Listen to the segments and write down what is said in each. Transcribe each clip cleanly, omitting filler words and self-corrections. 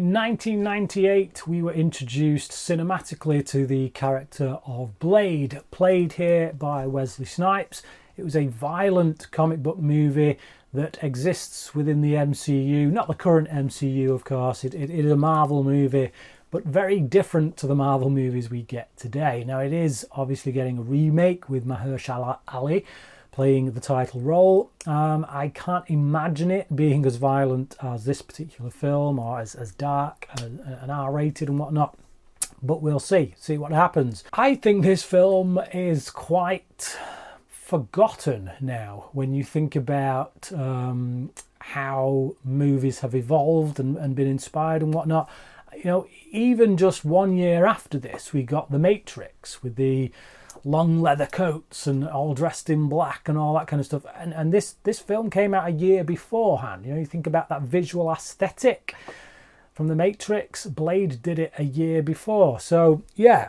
In 1998, we were introduced cinematically to the character of Blade, played here by Wesley Snipes. It was a violent comic book movie that exists within the MCU, not the current MCU, of course. It is a Marvel movie, but very different to the Marvel movies we get today. Now, it is obviously getting a remake with Mahershala Ali playing the title role. I can't imagine it being as violent as this particular film, or as dark and R-rated and whatnot, but we'll see what happens. I think this film is quite forgotten now when you think about how movies have evolved and been inspired and whatnot. You know, even just 1 year after this, we got The Matrix with the long leather coats and all dressed in black and all that kind of stuff. And this film came out a year beforehand. You know, you think about that visual aesthetic from The Matrix. Blade did it a year before. So, yeah,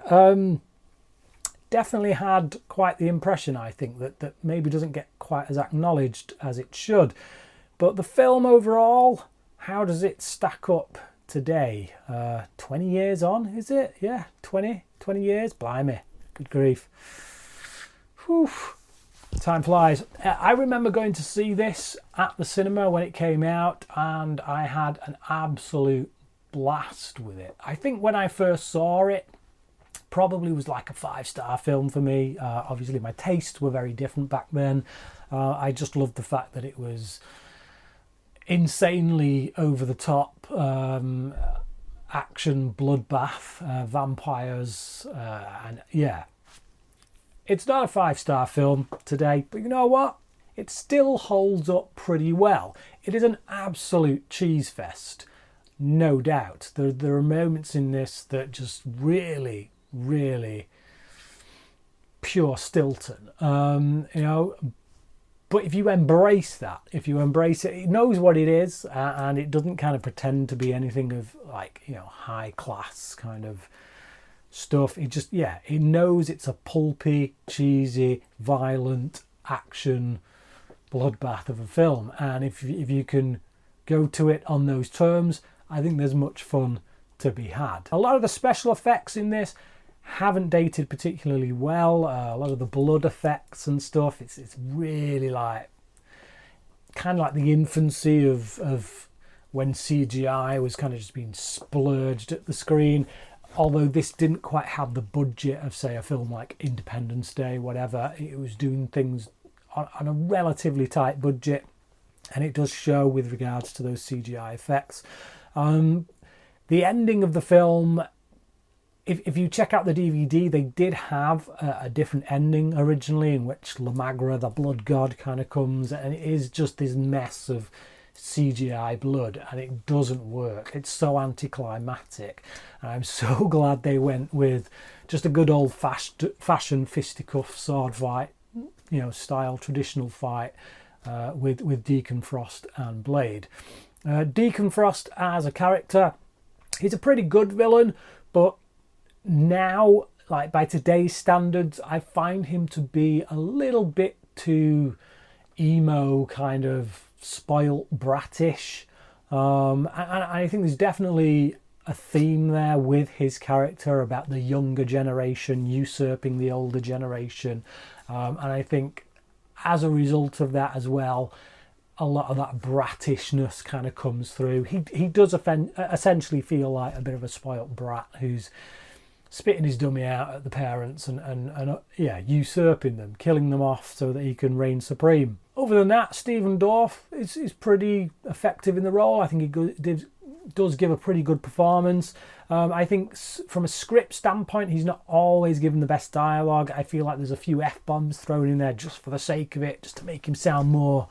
definitely had quite the impression, I think, that maybe doesn't get quite as acknowledged as it should. But the film overall, how does it stack up today? 20 years on, is it? Yeah, 20 years? Blimey. Good grief. Whew. Time flies. I remember going to see this at the cinema when it came out, and I had an absolute blast with it. I think when I first saw it, probably was like a 5-star film for me. Obviously, my tastes were very different back then. I just loved the fact that it was insanely over the top. Action bloodbath, vampires, and yeah, it's not a 5-star film today, but you know what? It still holds up pretty well. It is an absolute cheese fest, no doubt. There are moments in this that just really pure Stilton, you know. But if you embrace that, if you embrace it, it knows what it is, and it doesn't kind of pretend to be anything of, like, you know, high class kind of stuff. It just, yeah, it knows it's a pulpy, cheesy, violent action bloodbath of a film. And if you can go to it on those terms, I think there's much fun to be had. A lot of the special effects in this haven't dated particularly well. A lot of the blood effects and stuff, it's really like kind of like the infancy of when CGI was kind of just being splurged at the screen. Although this didn't quite have the budget of, say, a film like Independence Day, whatever. It was doing things on a relatively tight budget, and it does show with regards to those CGI effects. The ending of the film, if you check out the DVD, they did have a different ending originally, in which Lamagra, the blood god, kind of comes, and it is just this mess of CGI blood, and it doesn't work. It's so anticlimactic, and I'm so glad they went with just a good old-fashioned fisticuff sword fight, you know, style, traditional fight with Deacon Frost and Blade. Deacon Frost as a character, he's a pretty good villain, but now, like by today's standards, I find him to be a little bit too emo, kind of spoilt bratish. And I think there's definitely a theme there with his character about the younger generation usurping the older generation. And I think as a result of that as well, a lot of that bratishness kind of comes through. He does essentially feel like a bit of a spoilt brat who's spitting his dummy out at the parents and yeah, usurping them, killing them off so that he can reign supreme. Other than that, Stephen Dorff is pretty effective in the role. I think he does give a pretty good performance. I think from a script standpoint, he's not always given the best dialogue. I feel like there's a few F-bombs thrown in there just for the sake of it, just to make him sound more,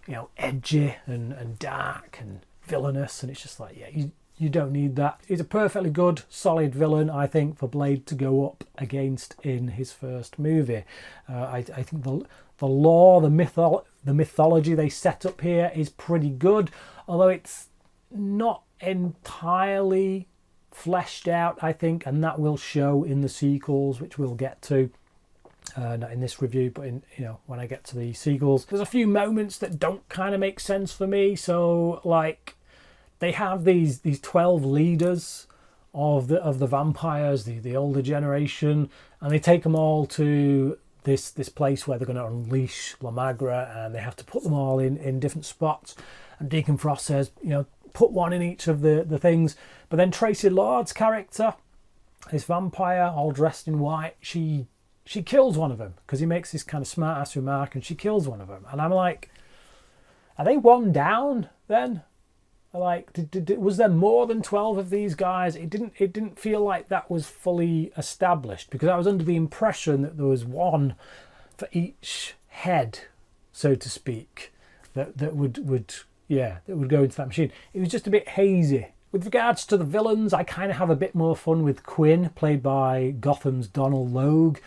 you know, edgy and dark and villainous. And it's just like, yeah, you don't need that. He's a perfectly good, solid villain, I think, for Blade to go up against in his first movie. I think the lore, the mythology they set up here is pretty good, although it's not entirely fleshed out, I think, and that will show in the sequels, which we'll get to. Not in this review, but in, you know, when I get to the sequels. There's a few moments that don't kind of make sense for me. So, like, they have these 12 leaders of the vampires, the older generation, and they take them all to this place where they're going to unleash La Magra, and they have to put them all in different spots. And Deacon Frost says, put one in each of the things. But then Tracy Lord's character, this vampire all dressed in white, she kills one of them because he makes this kind of smart ass remark, and she kills one of them. And I'm like, are they one down then? Like, was there more than 12 of these guys? It didn't feel like that was fully established, because I was under the impression that there was one for each head, so to speak, that would go into that machine. It was just a bit hazy. With regards to the villains, I kind of have a bit more fun with Quinn, played by Gotham's Donald Logue.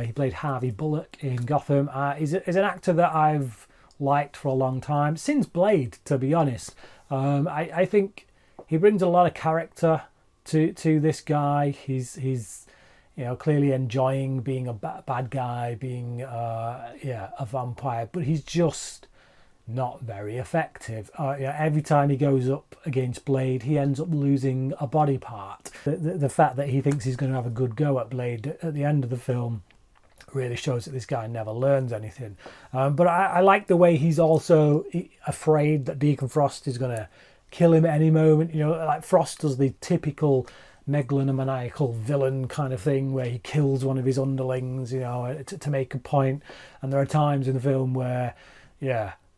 He played Harvey Bullock in Gotham. He's an actor that I've liked for a long time, since Blade, to be honest. I think he brings a lot of character to this guy. He's clearly enjoying being a bad guy, being a vampire, but he's just not very effective. Every time he goes up against Blade, he ends up losing a body part. The fact that he thinks he's going to have a good go at Blade at the end of the film really shows that this guy never learns anything. But I like the way he's also afraid that Deacon Frost is going to kill him at any moment. Like Frost does the typical megalomaniacal villain kind of thing where he kills one of his underlings, to make a point. And there are times in the film where,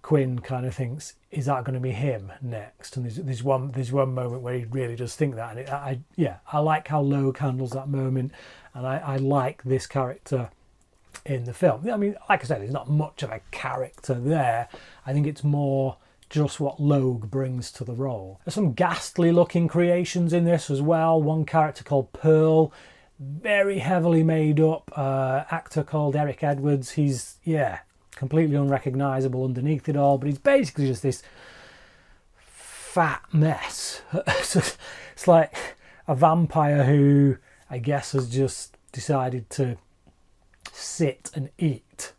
Quinn kind of thinks, is that going to be him next? And there's one moment where he really does think that. And I like how Logue handles that moment, and I like this character in the film. I mean, like I said, there's not much of a character there. I think it's more just what Logue brings to the role. There's some ghastly looking creations in this as well. One character called Pearl, very heavily made up. Actor called Eric Edwards. He's completely unrecognisable underneath it all, but he's basically just this fat mess. It's like a vampire who, I guess, has just decided to sit and eat.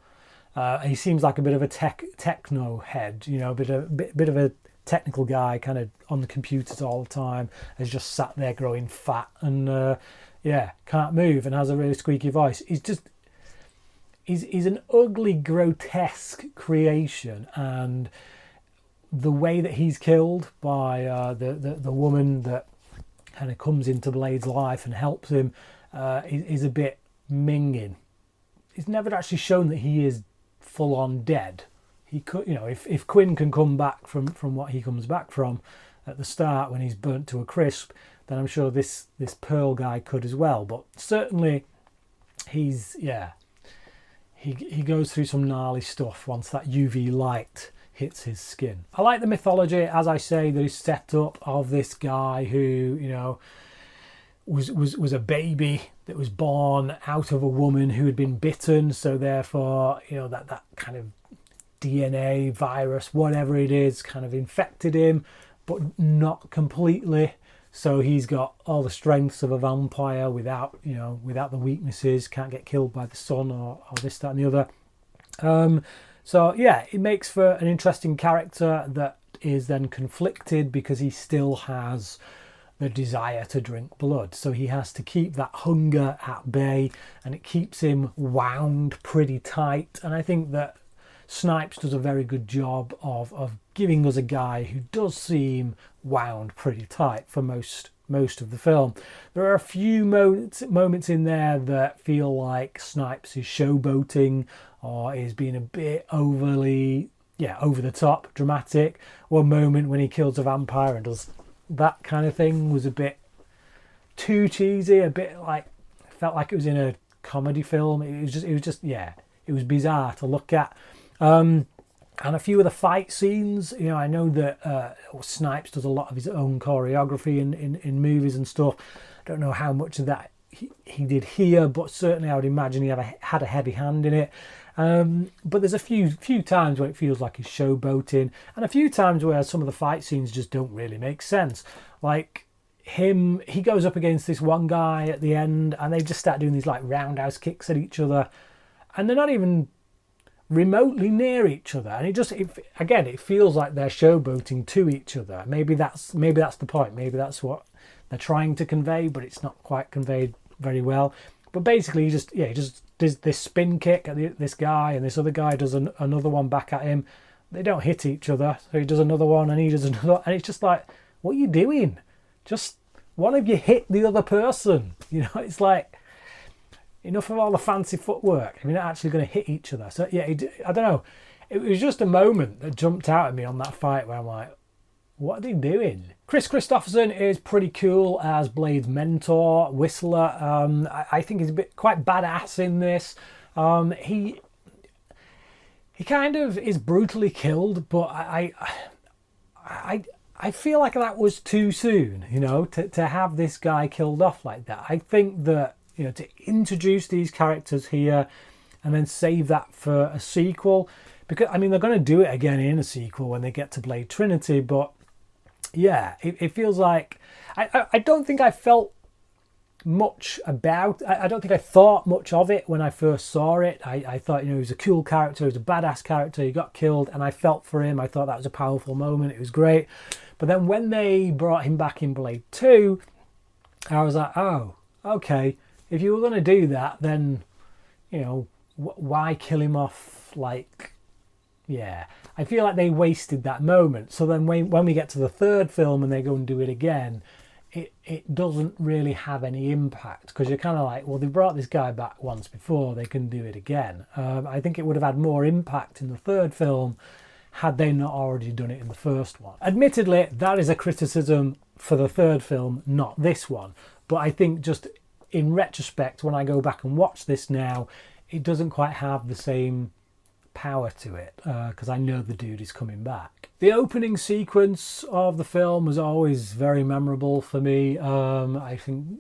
He seems like a bit of a techno head, a bit of a technical guy, kind of on the computers all the time, has just sat there growing fat and can't move and has a really squeaky voice. He's an ugly, grotesque creation, and the way that he's killed by the woman that kind of comes into Blade's life and helps him is a bit minging. It's never actually shown that he is full on dead. He could, if Quinn can come back from what he comes back from at the start when he's burnt to a crisp, then I'm sure this Pearl guy could as well. But certainly he goes through some gnarly stuff once that UV light hits his skin. I like the mythology, as I say, that is set up of this guy who, was a baby that was born out of a woman who had been bitten. So therefore, that kind of DNA virus, whatever it is, kind of infected him, but not completely. So he's got all the strengths of a vampire without the weaknesses, can't get killed by the sun or this, that and the other. It makes for an interesting character that is then conflicted because he still has the desire to drink blood. So he has to keep that hunger at bay, and it keeps him wound pretty tight. And I think that Snipes does a very good job of giving us a guy who does seem wound pretty tight for most of the film. There are a few moments in there that feel like Snipes is showboating or is being a bit overly, over the top, dramatic. One moment when he kills a vampire and does that kind of thing was a bit too cheesy, a bit like, felt like it was in a comedy film. It was bizarre to look at. And a few of the fight scenes, I know that Snipes does a lot of his own choreography in movies and stuff. I don't know how much of that he did here, but certainly I would imagine he had a heavy hand in it. But there's a few times where it feels like he's showboating, and a few times where some of the fight scenes just don't really make sense. Like he goes up against this one guy at the end, and they just start doing these like roundhouse kicks at each other, and they're not even remotely near each other, and again, it feels like they're showboating to each other. Maybe that's the point. Maybe that's what they're trying to convey, but it's not quite conveyed very well. But basically, he just does this spin kick at this guy, and this other guy does another one back at him. They don't hit each other, so he does another one, and he does another, and it's just like, what are you doing? Just one of you hit the other person. You know, it's like, enough of all the fancy footwork. I mean, they're not actually going to hit each other. So yeah, I don't know. It was just a moment that jumped out at me on that fight where I'm like, what are they doing? Kristofferson is pretty cool as Blade's mentor, Whistler. I think he's quite badass in this. He kind of is brutally killed, but I feel like that was too soon, you know, to have this guy killed off like that. I think that, you know, to introduce these characters here and then save that for a sequel, because I mean, they're going to do it again in a sequel when they get to Blade Trinity, but yeah, it feels like I don't think I felt much about, I don't think I thought much of it when I first saw it. I thought, you know, he was a cool character, he was a badass character, he got killed, and I felt for him. I thought that was a powerful moment, it was great. But then when they brought him back in Blade 2, I was like, oh, okay, if you were going to do that, then, you know, why kill him off? Like, yeah, I feel like they wasted that moment. So then when we get to the third film and they go and do it again, it doesn't really have any impact, because you're kind of like, well, they brought this guy back once before, they can do it again. I think it would have had more impact in the third film had they not already done it in the first one. Admittedly, that is a criticism for the third film, not this one. But I think just in retrospect, when I go back and watch this now, it doesn't quite have the same power to it, because I know the dude is coming back. The opening sequence of the film was always very memorable for me. I think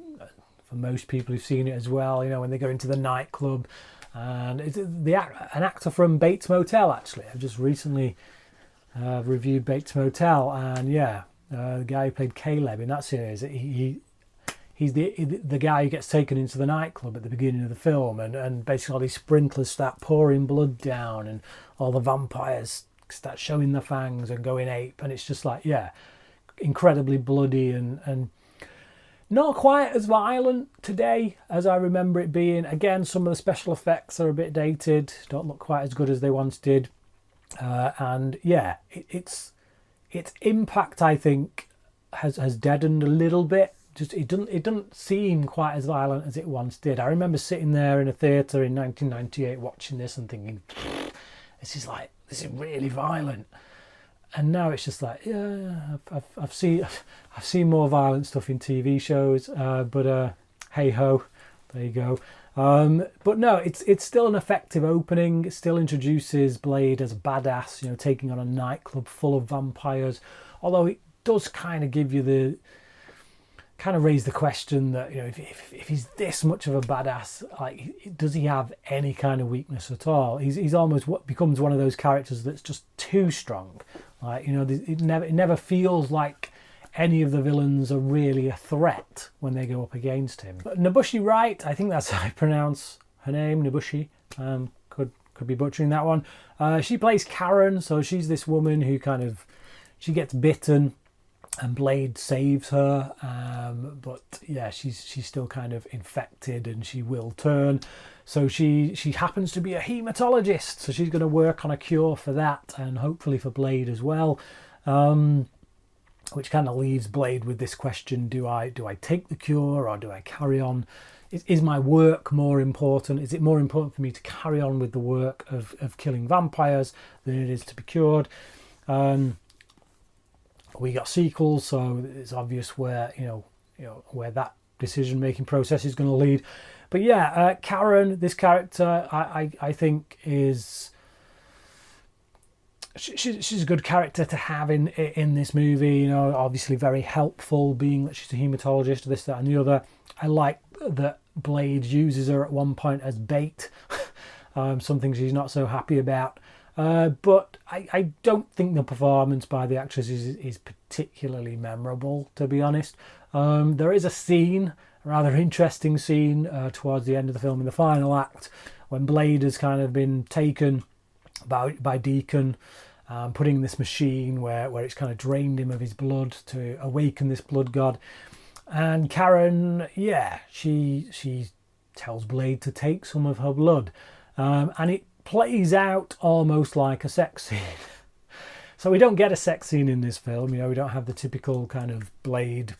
for most people who've seen it as well, you know, when they go into the nightclub, and it's an actor from Bates Motel, actually. I've just recently reviewed Bates Motel, and yeah, the guy who played Caleb in that series, he's the guy who gets taken into the nightclub at the beginning of the film, and basically all these sprinklers start pouring blood down, and all the vampires start showing their fangs and going ape, and it's just like, yeah, incredibly bloody and not quite as violent today as I remember it being. Again, some of the special effects are a bit dated, don't look quite as good as they once did, and yeah, its impact, I think, has deadened a little bit. Just it doesn't seem quite as violent as it once did. I remember sitting there in a theatre in 1998 watching this and thinking, this is really violent. And now it's just like, yeah, I've seen more violent stuff in TV shows, but hey ho, there you go. But no, it's still an effective opening. It still introduces Blade as a badass, you know, taking on a nightclub full of vampires. Although it does kind of give you raise the question that, you know, if he's this much of a badass, like, does he have any kind of weakness at all? He's almost becomes one of those characters that's just too strong. Like, you know, it never feels like any of the villains are really a threat when they go up against him. But Nobushi Wright, I think that's how I pronounce her name, Nobushi. Could be butchering that one. She plays Karen, so she's this woman who she gets bitten, and Blade saves her, but yeah, she's still kind of infected, and she will turn. So she happens to be a hematologist, so she's going to work on a cure for that, and hopefully for Blade as well. Which kind of leaves Blade with this question: do I take the cure, or do I carry on? Is my work more important? Is it more important for me to carry on with the work of killing vampires than it is to be cured? We got sequels, so it's obvious where where that decision-making process is going to lead. But yeah, Karen, this character, I think is she's a good character to have in this movie. You know, obviously very helpful, being that she's a hematologist, this, that, and the other. I like that Blade uses her at one point as bait. Something she's not so happy about. But I don't think the performance by the actress is particularly memorable, to be honest. There is a scene, a rather interesting scene, towards the end of the film in the final act, when Blade has kind of been taken by Deacon, putting this machine where it's kind of drained him of his blood to awaken this blood god. And Karen, she tells Blade to take some of her blood, and it plays out almost like a sex scene. So we don't get a sex scene in this film. We don't have the typical kind of Blade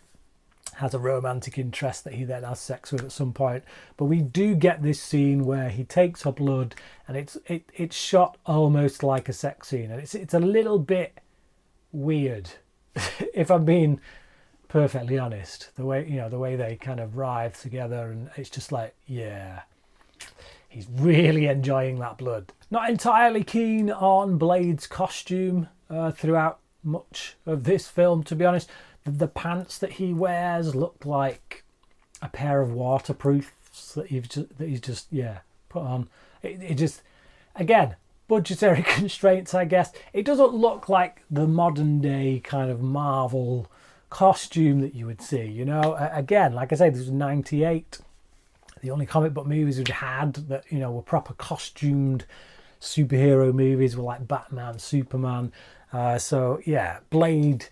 has a romantic interest that he then has sex with at some point, but we do get this scene where he takes her blood, and it's shot almost like a sex scene, and it's a little bit weird, if I'm being perfectly honest. The way they kind of writhe together, and it's just like, yeah, he's really enjoying that blood. Not entirely keen on Blade's costume throughout much of this film, to be honest. The pants that he wears look like a pair of waterproofs that he's just put on. It just, again, budgetary constraints, I guess. It doesn't look like the modern day kind of Marvel costume that you would see. Again, like I say, this was 98. The only comic book movies we'd had that were proper costumed superhero movies were like Batman, Superman. Blade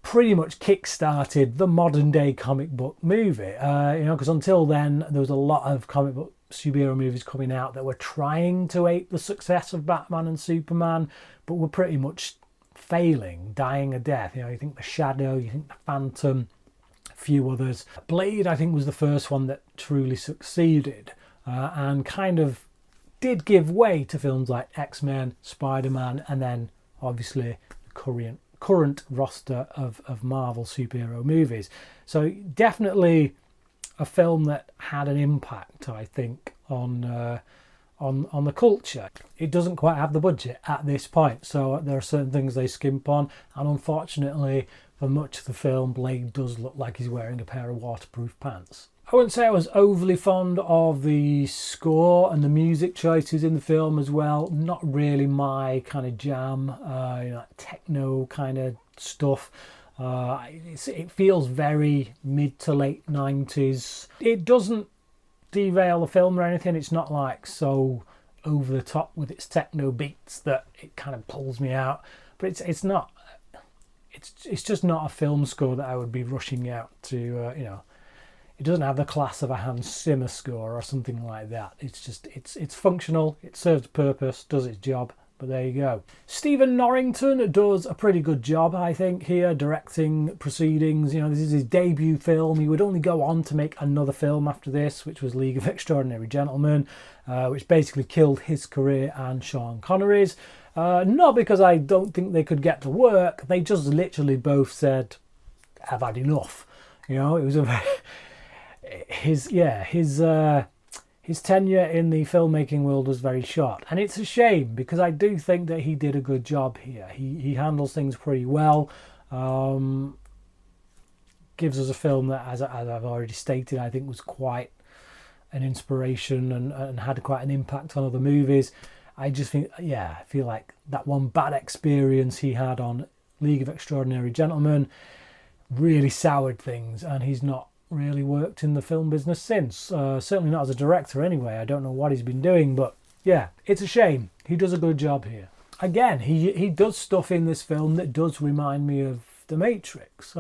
pretty much kick-started the modern day comic book movie, because until then there was a lot of comic book superhero movies coming out that were trying to ape the success of Batman and Superman, but were pretty much failing, dying a death. You think The Shadow, you think The Phantom, a few others. Blade, I think, was the first one that truly succeeded, and kind of did give way to films like X-Men, Spider-Man, and then obviously the current roster of Marvel superhero movies. So definitely a film that had an impact, I think, on the culture. It doesn't quite have the budget at this point, so there are certain things they skimp on, and unfortunately for much of the film, Blade does look like he's wearing a pair of waterproof pants. I wouldn't say I was overly fond of the score and the music choices in the film as well. Not really my kind of jam, techno kind of stuff. It feels very mid to late 90s. It doesn't derail the film or anything. It's not like so over the top with its techno beats that it kind of pulls me out. But it's not. It's just not a film score that I would be rushing out to. It doesn't have the class of a Hans Zimmer score or something like that. It's just it's functional. It serves a purpose, does its job. But there you go. Stephen Norrington does a pretty good job, I think, here, directing proceedings. This is his debut film. He would only go on to make another film after this, which was League of Extraordinary Gentlemen, which basically killed his career and Sean Connery's. Not because I don't think they could get to work. They just literally both said, "I've had enough." It was a very... His tenure in the filmmaking world was very short, and it's a shame because I do think that he did a good job here. He handles things pretty well. Gives us a film that, as I've already stated, I think was quite an inspiration and had quite an impact on other movies. I just think, I feel like that one bad experience he had on League of Extraordinary Gentlemen really soured things, and he's not really worked in the film business since. Certainly not as a director anyway. I don't know what he's been doing, but it's a shame. He does a good job here. Again, he does stuff in this film that does remind me of The Matrix.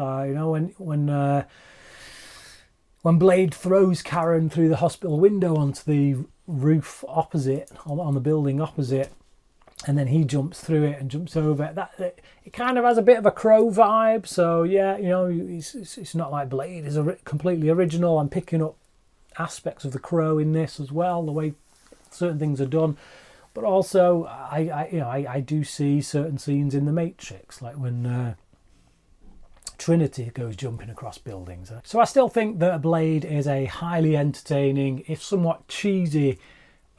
When Blade throws Karen through the hospital window onto the roof opposite, on the building opposite, and then he jumps through it and jumps over it. It kind of has a bit of a Crow vibe. So it's not like Blade is completely original. I'm picking up aspects of the Crow in this as well, the way certain things are done. But also, I do see certain scenes in The Matrix, like when Trinity goes jumping across buildings. So I still think that Blade is a highly entertaining, if somewhat cheesy,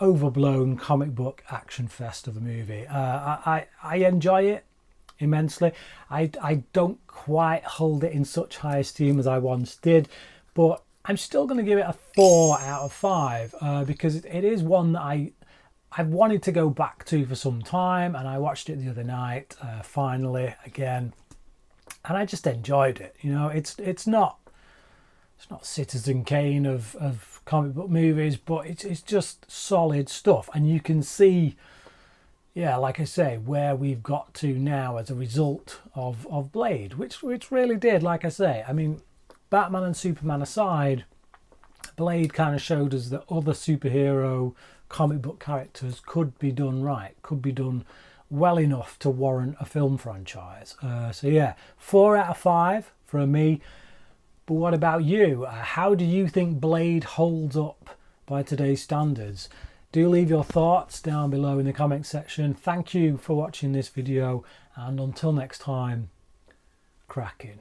overblown comic book action fest of a movie. I enjoy it immensely. I don't quite hold it in such high esteem as I once did, but I'm still going to give it a 4 out of 5 because it is one that I've wanted to go back to for some time, and I watched it the other night finally again, and I just enjoyed it. It's not Citizen Kane of comic book movies, but it's just solid stuff, and you can see yeah, like I say, where we've got to now as a result of Blade, which really did, like I say, I mean, Batman and Superman aside, Blade kind of showed us that other superhero comic book characters could be done right, could be done well enough to warrant a film franchise. So yeah, 4 out of 5 from me. But what about you? How do you think Blade holds up by today's standards? Do leave your thoughts down below in the comments section. Thank you for watching this video, and until next time, cracking.